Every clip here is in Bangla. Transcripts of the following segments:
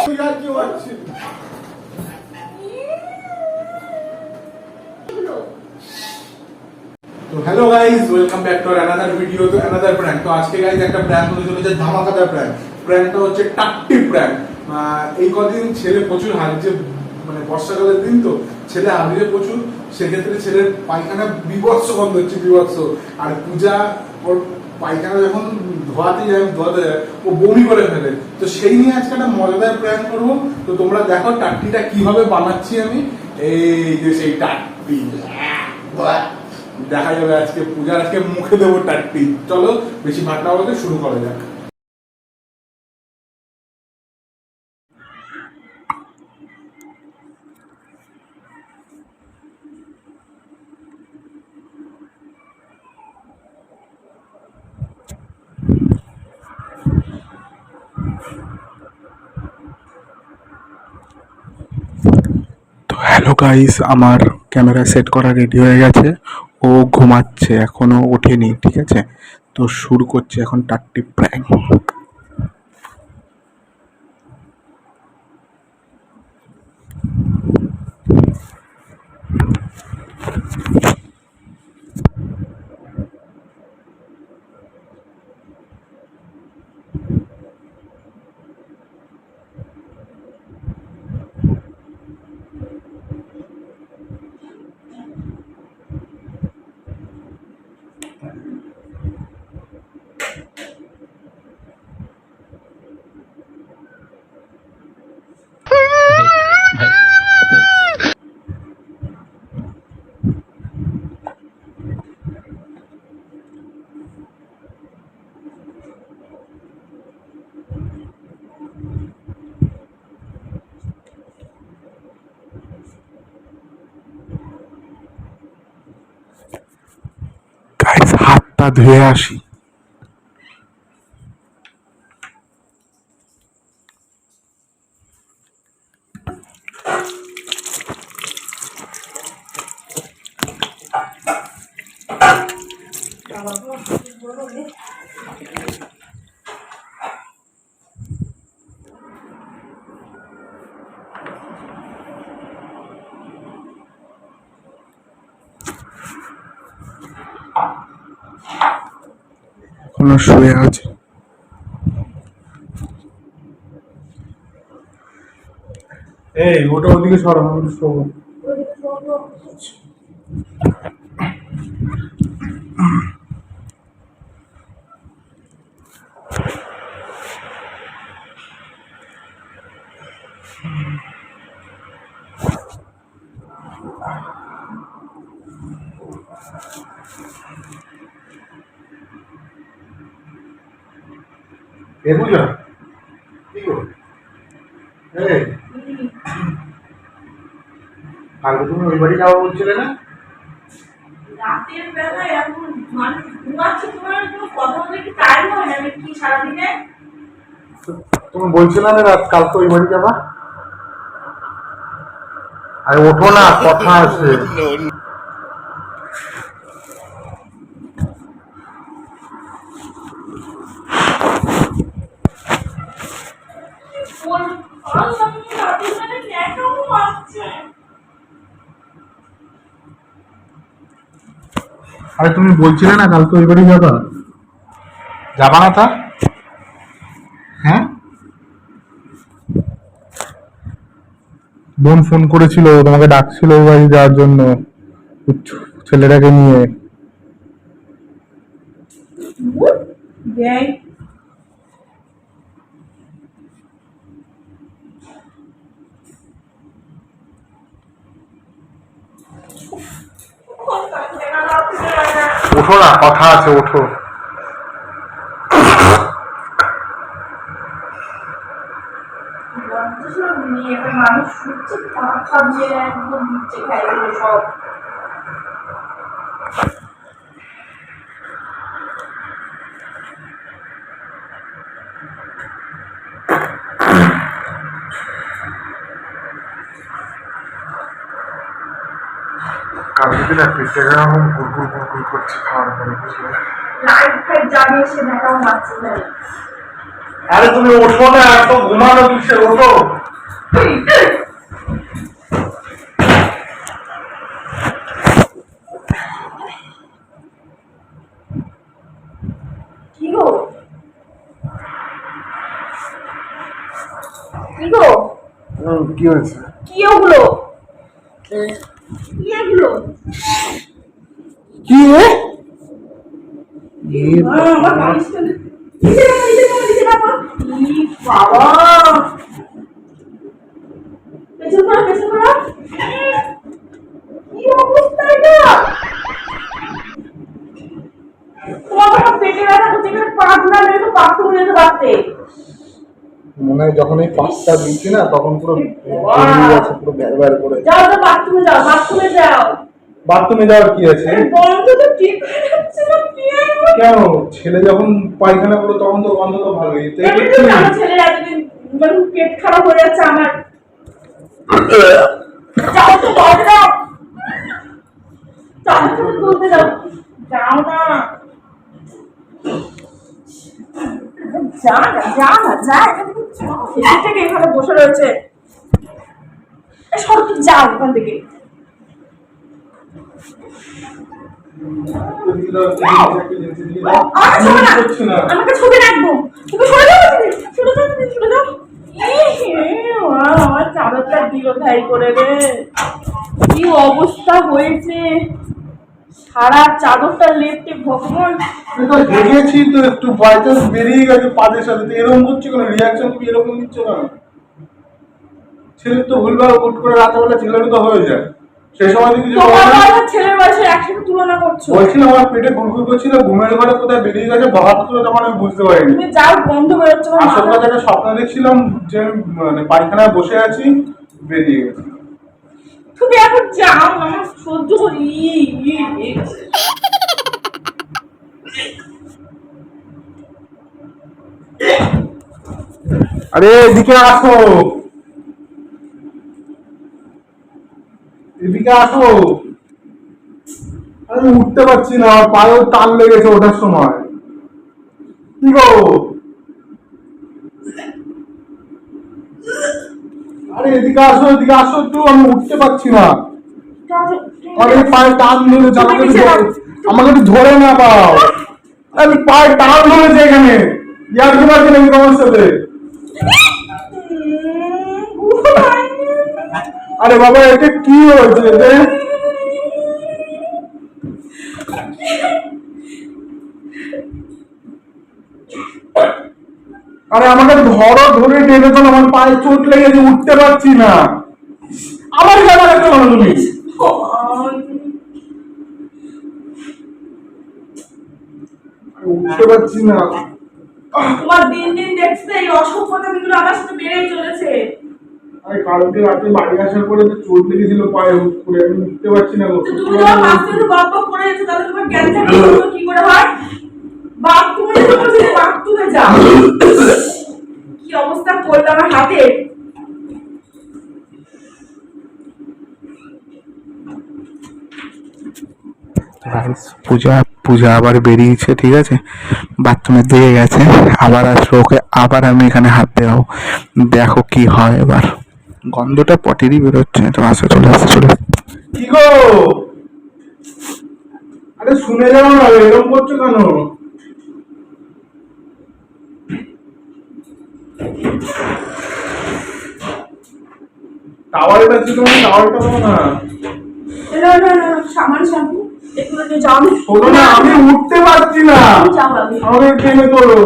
তো hello guys, welcome back to another video, তো অ্যানাদার প্র্যাঙ্ক। তো আজকে গাইস একটা প্র্যাঙ্ক হতে চলেছে, ধামাকাদার প্র্যাঙ্ক। প্র্যাঙ্কটা হচ্ছে টাট্টি প্র্যাঙ্ক। এই কদিন ছেলে প্রচুর হাগছে, মানে বর্ষাকালের দিন তো ছেলে হাগছে প্রচুর, সেক্ষেত্রে ছেলের পায়খানা বিভৎস গন্ধ হচ্ছে, বিভৎস। আর পূজা ওর পায়খানা যখন ধোয়াতে যায় ও বমি করে ফেলে। তো সেই নিয়ে আজকে একটা মজাদার প্র্যাঙ্ক করবো। তো তোমরা দেখো টাট্টিটা কিভাবে বানাচ্ছি আমি। এই যে সেই টাট্টি দেখা যাবে আজকে পূজার, আজকে মুখে দেবো টাট্টি। চলো বেশি ভাটনা বলতে শুরু করা যাক। তো হ্যালো গাইস, আমার ক্যামেরা সেট করা রেডি হয়ে গেছে। ও ঘুমাচ্ছে, এখনো ওঠেনি, ঠিক আছে? তো শুরু করছে এখন টাট্টি প্র্যাঙ্ক। গাইস, হাতটা ধুয়ে আসি। এখনো শুয়ে আছে। এই ওটা ওদিকে সরো, আমি শোবো। এ বুঝা কি গো? এই কালকে তুমি ওই বাড়ি যাওয়া বলছিলে না? রাতের বেলায় এখন মানুষ ঘুমাচ্ছে, তোমার কোনো কথা বলে কি টাইম হয় না কি সারাদিনে? তুমি বলছিলে না রাত কালকে ওই বাড়ি যাবা। আরে ওঠো না, কথা আছে। রাতের বেলায় কেন ঘুমাচ্ছে? আরে তুমি বলছিলে না কালকে ওই বাড়ি যাবা, যাবা না তা? হ্যাঁ, বোন ফোন করেছিল, তোমাকে ডাকছিল ওই বাড়ি যাওয়ার জন্য ছেলেটাকে নিয়ে। দেয় ওঠো না, কথা আছে, ওঠো। মানুষ শুচ্ছে, খাবিয়ে একদম দিচ্ছে, খাই সব। কালকে দিন পেটে এরকম গুড়গুড় গুড়গুড় করছে খাওয়ার পরে, বুঝলে? লাইট ফাইট জ্বালিয়ে সে দেখাও মারছে না। আরে তুমি ওঠো না, এত ঘুমানো কিসের, ওঠো। কি গো কি গো কি হয়েছে? কি ওগুলো কি এগুলো কি রে? আমার বালিশটা নিচে নামা বাবা পেছন করা কি অবস্থা এটা তোমার পেটে ব্যথা করছে এখানে পা ঘুরা মেরে তো বাথরুমে যেতে পারতে মনে হয় যখন এই পাঁচটা দিচ্ছি না তখন পুরো বেরিয়ে গেছে, পুরো বের বের করে। যাও তো বাথরুমে যাও বাথরুমে যাওয়ার কি আছে? গন্ধ তো ঠিক হয়ে যাচ্ছে না কেন? ছেলে যখন পায়খানা করে তখন তো গন্ধ তো ভালোই। আমার ছেলের এতদিন মানে পেট খারাপ হয়ে যাচ্ছে আমার। যাও তো দরজা তুলতে যাও, যাও না এখানে বসে রয়েছে, সব যাও ওখান থেকে। আমাকে ছবি রাখবো, তুমি সরে যাও, সরে যাও। আমার চাদরটা দিল ভাই করে রে, কি অবস্থা হয়েছে, সারা চাদরটা লেপটে ভগবান। দেখেছি তো একটু বয়স বেরিয়ে গেছে পাদের সাথে, এরকম করছে কেন? রিয়াকশন তুমি এরকম দিচ্ছ কেন? ছেলের তো ভুলভাল হুট করে রাতেবেলা ছেলের তো হয়ে যায়, সেই সময় যদি ছেলের বয়সে একসাথে তুলনা করছো। বলছিলাম আমার পেটে গুড়গুড় করছিল, ঘুমের ঘরে কোথায় বেরিয়ে গেছে হঠাৎ করে, তখন আমি বুঝতে পারিনি। তুমি যাও, বন্ধ বেরোচ্ছে। আসল কথা একটা স্বপ্ন দেখছিলাম যে মানে পায়খানায় বসে আছি, বেরিয়ে গেছে। তুমি এখন যাও, আমার সহ্য করি। আরে এদিকে আসো, এদিকে আসো। আমি উঠতে পারছি না, আমার পায়ে টান লেগেছে ওঠার সময়। কি গো? আরে এদিকে আসো, এদিকে আসো একটু, আমি উঠতে পারছি না। আরে পায়ে টান ধরেছে, আমাকে একটু ধরে না পাও। আমি পায়ে টান ধরেছে এখানে, ইয়ার কি পারছি নাকি তোমার সাথে? আরে বাবা এটা কি হয়েছে? আরে আমাকে ধরো, ধরে টেনে তো, আমার পায়ে চোট লেগেছে, উঠতে পারছি না। আমার কেমন একটা বলো তুমি? উঠতে পারছি না। তোমার দিন দিন দেখছে এই অসভ্যতামিগুলো আমার সাথে বেড়েই চলেছে। আরে কালকে রাতে বাড়ি আসার পরে তো চোট লেগেছিল পায়ে, হুট করে আমি উঠতে পারছি না। তুমি যখন বাথরুমে বক করে যাচ্ছ, তাহলে তোমার জ্ঞান থাকলে কি করে হয়? বাথরুমে যাও। কি অবস্থা করলো আমার হাতে। পূজা আবার বেরিয়েছে, ঠিক আছে, বাথরুমের দিকে গেছে, আবার আসলো, ওকে আবার আমি এখানে হাত দেখাবো, দেখো কি হয় এবার। গন্ধটা পটেরই বেরোচ্ছে, তো আসে, চলে আসে, চলে আসে। কি গো? আরে শুনে যাও না, এরকম করছো কেন? টাওয়ালটা ছিল না, টাওয়ালটা দাও না। সামান শ্যাম্পু একটু যাও। শোনো না, আমি উঠতে পারছি না, আমাকে টেনে তোলো।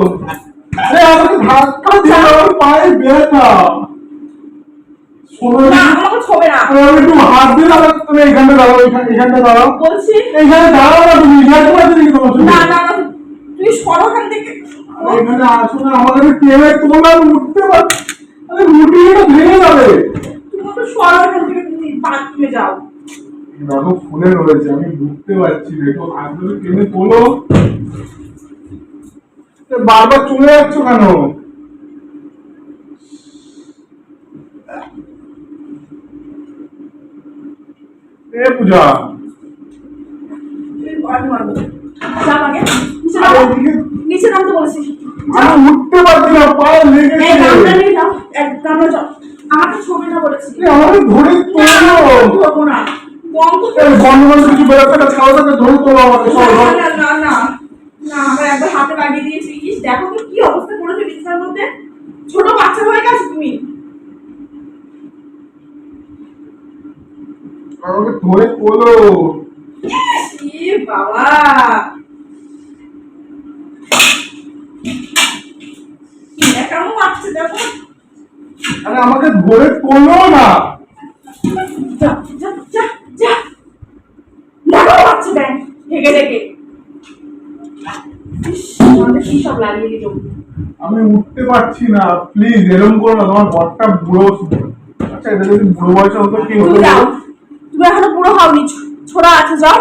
আরে আমাকে ধাক্কা দিও, আমার পায়ে ব্যথা। শোনো না, আমাকে ছবে না। আমি একটু হাত দিয়ে দাও, তুমি এখানটা দাঁড়াও, এখানটা দাঁড়াও বলছি। এখানে দাঁড়াও না, তুমি এখানে আছে নাকি তোমার? না তুই সরো ওখান থেকে। এখানে আসো না, আমাকে টেনে তোলো, আমি উঠতে পারছি। আরে মুটিটা ভেঙে যাবে। তুমি তো সরো ওখান থেকে, বাথরুমে যাও। দেখো ফুলে রয়েছে, আমি বুঝতে পারছি না, একটু হাত ধরে টেনে তোলো। বারবার চলে যাচ্ছ কেন? এ পূজা, নিচে নামতে বলেছি। আমি উঠতে পারছি না, পায়ে কামড়ে যাও। আমাকে ছবি না বলেছি। আমাকে ধরে তোলো। ধরবো না। গন্ধ গন্ডগোল কিছু বেরোচ্ছে না, ছাড়ো তাকে, ধরে তোলো আমাকে। না না না না, আমার একবার হাতে লাগিয়ে দিয়েছি। ইস, দেখো তো কি অবস্থা করেছে বিছানার মধ্যে। ছোট বাচ্চা হয়ে গেছো তুমি। আমাকে ধরে তোলো। এ বাবা, কেমন লাগছে দেখো। আরে আমাকে ধরে তোলো না। যা যা যা যা, লাগাও বাচ্চা দেন ঢেকে ঢেকে। আমাদের কি সব লাগিয়ে দিল। আমি উঠতে পারছি না, প্লিজ এরকম করো না, তোমার বরটা বুড়ো। আচ্ছা এটা যদি বুড়ো বয়সে হতো কি হতো? তুমি যাও, তুমি এখনো বুড়ো হওনি, ছোড়া আছে, যাও।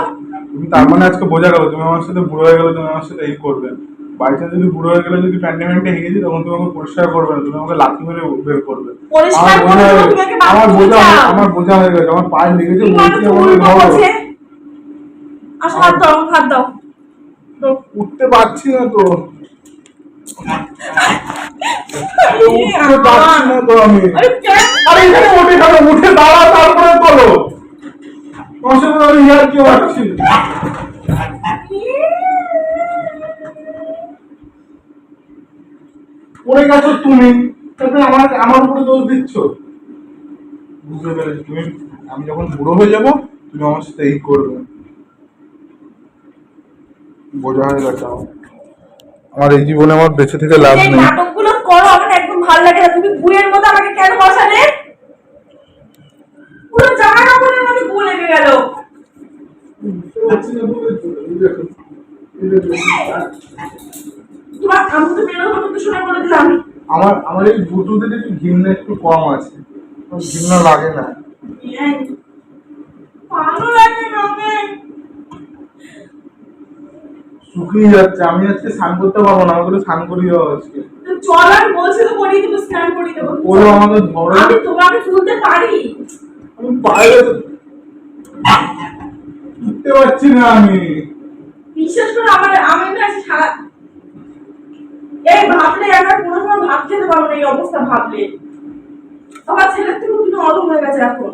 তুমি তার মানে আজকে বোঝা গেল তুমি আমার সাথে বুড়ো হয়ে গেলে, তুমি আমার সাথে এই করবে। বাড়িতে যদি বুড়ো হয়ে গেলে, যদি প্যান্ডেমেন্টে হেগেছি, তখন তুমি আমাকে পরিষ্কার করবে না, তুমি আমাকে লাথি মেরে বের করবে। পরিষ্কার করে দেবো, তুমি আগে বাথরুমে যাও। আমার বোঝা হয়ে গেছে, আমার পায়ে লেগেছে, তুমি বলছি আমাকে আমাকে উল্টো ধরো। করছে। আসো, হাত দাও, হাত দাও। উঠতে পারছি না তো, উঠতে পারছি না তো আমি। আরে এখানে উঠে গেল, উঠে দাঁড়া, তারপরে তোলো। তোমার সাথে আমি ইয়ার কি হচ্ছি? পড়ে গেছো তুমি, তারপরে আমার উপরে দোষ দিচ্ছ। বুঝতে পেরেছি, তুমি আমি যখন বুড়ো হয়ে যাব, তুমি আমার সাথে এই করবে। বোঝা হয়ে গেছে আমার এই জীবনে আমার বেঁচে থেকে লাভ এই নেই। নাটকগুলো করো, আমার একদম ভালো লাগে না। তুমি বুয়ের মতো আমাকে কেন বসালে? পুরো জামা কাপড়ের মধ্যে গু লেগে গেল। তোমার আমি তো বেরোর কথা শুনে বলে দিলাম। আমার এই বুটুদের একটু ঘৃণা একটু কম আছে, ঘৃণা লাগে না। ভালো লাগে না আমাকে। শুকিয়ে যাচ্ছে, আমি আজকে স্নান করতে পারবো না, আমাকে স্নান করিয়ে দাও আজকে। চল, আমি বলছি তো করিয়ে দেবো, স্নান করিয়ে দেবো। ওরা আমাকে ধরে, আমি তোমাকে তুলতে পারি। আমি বাইরে উঠতে পারছি না আমি। বিশেষ করে আমি না সারা এই ভাবলে আমার কোনো সময় ভাত খেতে পারবো না। এই অবস্থা ভাবলে আমার ছেলের থেকে তুমি অদম হয়ে গেছে এখন।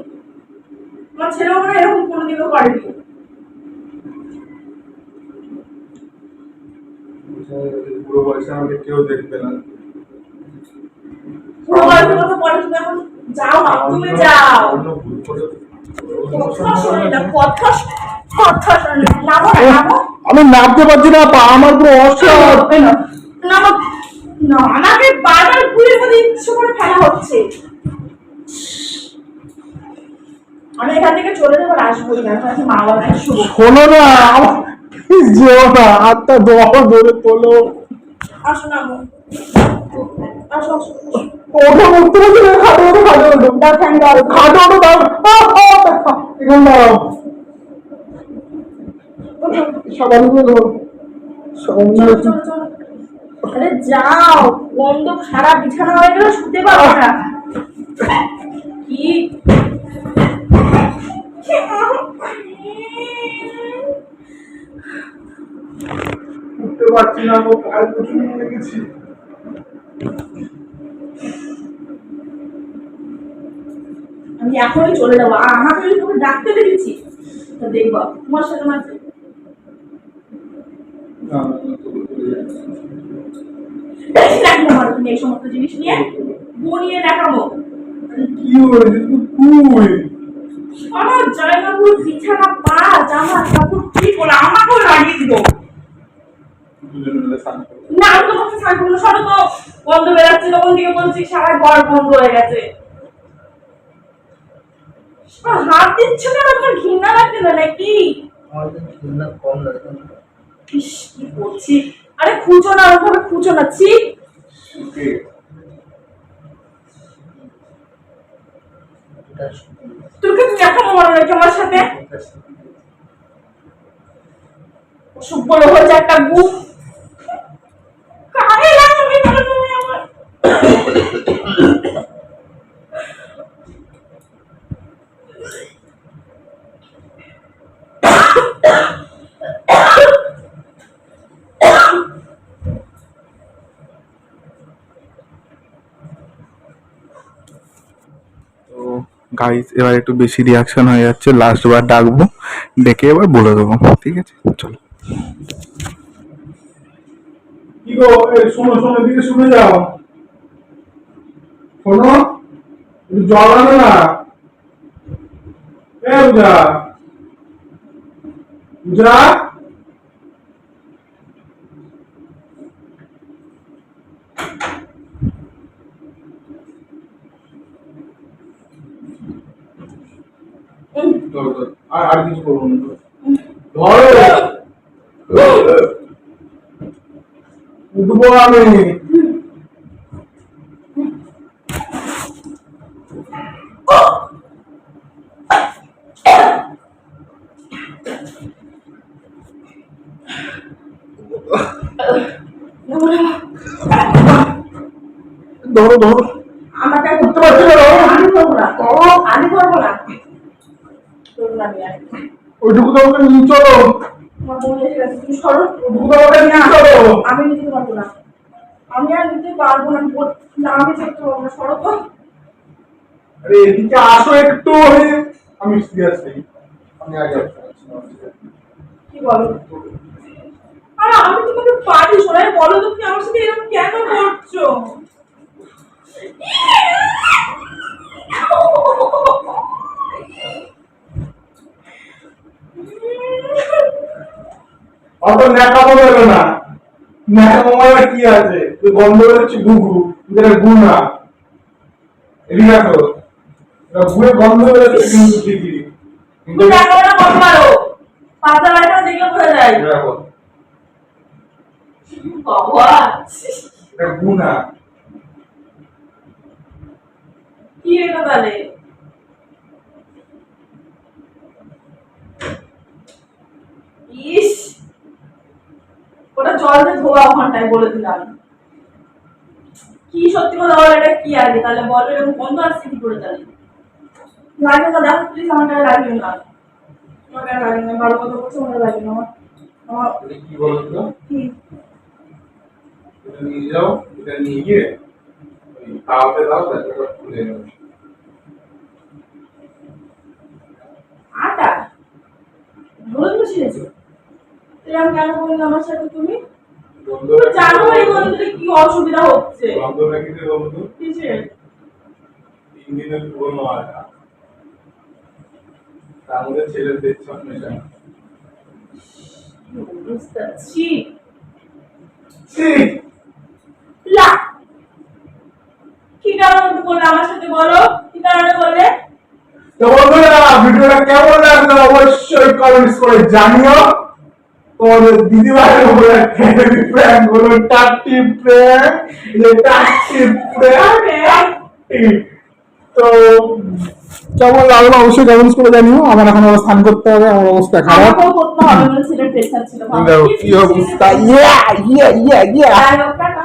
আমার ছেলেও মনে হয় এরকম কোনোদিনও করেনি। পুরো বয়সে আমাকে কেউ দেখবে না। পুরো বয়সের কথা পরে, তুমি এখন যাও, বাথরুমে যাও। আমি নামতে পারছি না, পা আমার পুরো অসহায়। আমাকে বারবার ঘুরে ঘুরে ইচ্ছে করে ফেলা হচ্ছে। আমি এখান থেকে চলে যাবো, আর আসবো না। মা বাবা শুভ শোনো না, যেও না, হাতটা ধরে তোলো। আসো না, আসো আসো। ওঠো, উঠতে পারছি না, খাটে ওঠো, খাটে ওঠো, দাও ফ্যান দাও, খাটে ওঠো, দাও এখানে দাঁড়াও। সকালগুলো চলো চলো চলো। আরে যাও, গন্ধ খারাপ, বিছানা হয়ে গেলে শুতে পারবো না। কি উঠতে পারছি না, ও পায়ে প্রচুর লেগেছি। আমি এখনই চলে যাবো। আর আমাকে যদি তুমি ডাকতে দেখেছি, তো দেখবো তোমার সাথে মাঝে বেশি রাখবো। আমার তুমি এই সমস্ত জিনিস নিয়ে বনিয়ে দেখাবো। কি হয়েছে তুই? আমার জয়বাবুর বিছানা, পা, জামা কাপড় ঠিক করে আমাকেও লাগিয়ে দিল। না, আমি তোমাকে স্নান করবো, সরো তো। বন্ধ বেরাচ্ছে, তখন থেকে বলছি সারা ঘর বন্ধ হয়ে গেছে। হাত দিচ্ছ না, তোমার ঘৃণা লাগছে না নাকি? ইস, কি করছি। আরে খুঁজো না, ওখানে খুঁজো না। ছি, তোকে কেমন মনে হয়েছে আমার সাথে? অসভ্য হয়েছে একটা গু। কানে লাগবে না তুমি আমার। গাইস এবার একটু বেশি রিয়াকশন হয়ে যাচ্ছে, লাস্ট বার ডাকবো, ডেকে এবার বলে দেবো, ঠিক আছে চলো। কি গো, এই শোনো শোনো, এদিকে শুনে যাও, শোনো, একটু জল আনো না। এ পূজা, পূজা, ধরো, ধরো। আর কিছু করবো না, ধরো, উঠবো আমি। ধরো ধরো, আমাকে আর করতে পারছি না, ধরো। আমি করবো না, আমি করবো না, করবো না আমি আর। ওইটুকু তোমাকে নিয়ে চলো, আমার বোন এসে গেছে, তুমি সরো। ওইটুকু তোমাকে নিয়ে চলো। আমি নিতে পারবো না, আমি আর নিতে পারবো না, না আমি দেখতে পারবো না, সরো তো। আরে এদিকে আসো একটু, আমি সিরিয়াস নেই, আমি আগে আসছি। কি বলো? আর আমি তোমাকে পারি, সবাই বলো তো, তুমি আমার সাথে এরকম কেন করছো? অত ন্যাকামো হলো না, ন্যাকামো মানে কি আছে, তুই গন্ধ বেরোচ্ছে গুগু, এটা গু না, এদিকে আসো, এটা গুয়ে গন্ধ বেরোচ্ছে কিন্তু ঠিকই, কিন্তু তুমি দেখো না কত পারো, পাতা বাড়িটা দেখলে বোঝা যায়। দেখো, বাবা, এটা গু না। কি এটা তাহলে? ইস, ওটা জল দিয়ে ধোয়া ঘন্টায় বলে দিলাম। কি সত্যি কথা বলো, এটা কি আগে তাহলে বলো, এরকম বন্ধ আসছে কি করে তাহলে? লাগে না, দেখো প্লিজ, আমার গায়ে লাগিও না, আমার গায়ে লাগিও না, ভালো কথা বলছো, আমার লাগিও না, আমার এটা কি বলো তো, কি এটা নিয়ে যাও, এটা নিয়ে গিয়ে ওই তাওয়াতে দাও, তারপর খুলে নেবে। আটা হলুদ মিশিয়েছো, এরকম কেন বললে আমার সাথে তুমি? গন্ধ তুমি জানো এই গন্ধে কি অসুবিধা হচ্ছে? গন্ধ রেখেছে বলতো, কিসের? 3 দিনের পুরনো আটা, তার মধ্যে ছেলের পেচ্ছাপ মেশানো। বুঝতে পারছি। ছি, লা, কি কারণে বললে আমার সাথে, বলো কি কারণে বললে? তো বন্ধুরা ভিডিওটা কেমন লাগলো অবশ্যই কমেন্টস করে জানিও। তোমাদের দিদিভাইয়ের উপরে ফ্যামিলি প্র্যাঙ্ক বলুন, টাট্টি প্র্যাঙ্ক, যে টাট্টি প্র্যাঙ্ক। তো কেমন লাগলো অবশ্যই কমেন্টস করে জানিও। আমার এখন স্নান করতে হবে, আমার অবস্থা খারাপ। আমাকেও করতে হবে, মানে ছেলের প্রেসার ছিল, দেখো কি অবস্থা, ইয়া ইয়া ইয়া ইয়া। যাই হোক, টাটা।